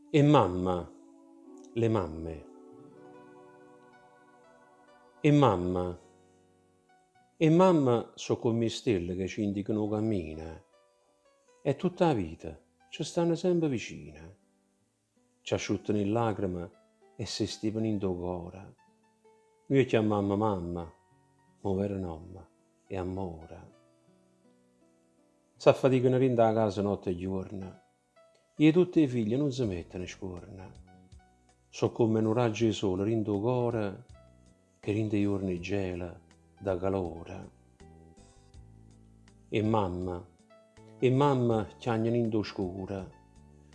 E mamma, le mamme. E mamma, e mamma so come stelle che ci indicano cammina. E tutta la vita ci stanno sempre vicina. Ci asciuttano in lacrime e si stipano in tuo cuore. Noi chiamiamo mamma, povera nonna e amore. S'affaticano rinda a casa notte e giorno. E tutti i figli non si mettono a scorna. So come un raggio di sole rinda il cuore, che rinda i giorni gela da calore. E mamma chiagnano in oscura,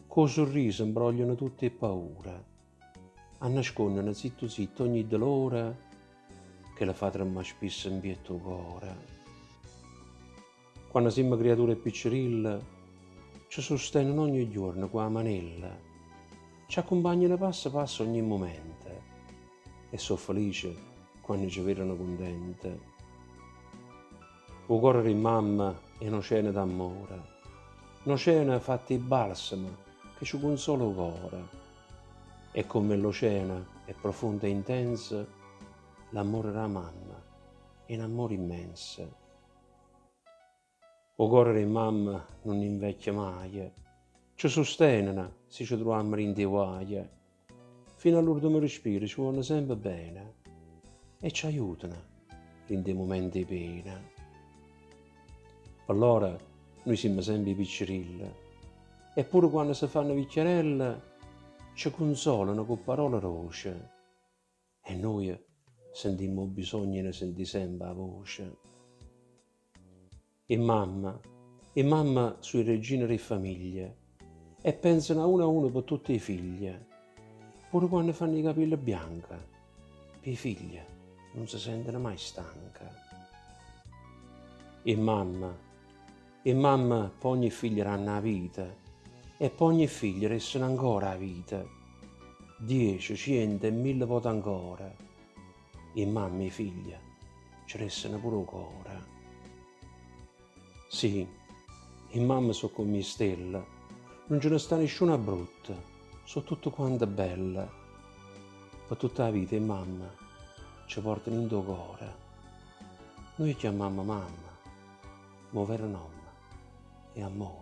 col sorriso imbrogliano tutte paura, a nascondere zitto zitto ogni dolore, che la fa tremare spesso in pietto cuore. Quando siamo creature piccirille, ci sostengono ogni giorno con la manella, ci accompagnano passo passo ogni momento, e so felice quando ci vedono contente. O correre in mamma è una cena d'amore, una cena fatta di balsamo che ci consola il cuore. E come l'oceano è profondo e intenso, l'amore della mamma è un amore immenso. O correre in mamma non invecchia mai, ci sostengono se ci troviamo in dei guai, fino all'ultimo respiro ci vogliono sempre bene e ci aiutano in dei momenti di pena. Allora noi siamo sempre piccirilli, eppure quando si fanno vecchiarelle ci consolano con parole roce e noi sentiamo bisogno di sentire sempre la voce. E mamma sui regine di famiglie e pensano a uno per tutti i figli, pure quando fanno i capelli bianchi, per i figli non si sentono mai stanca. E mamma per ogni figlio hanno la vita e per ogni figlio restano ancora la vita, 10, 100 e 1000 volte ancora. E mamma e figlia ci restano pure il cuore. Sì, e mamma so come stelle, non ce ne sta nessuna brutta, so tutto quanto bella. Per tutta la vita e mamma ci portano in tuo cuore. Noi chiamiamo mamma, povera nonna e amore.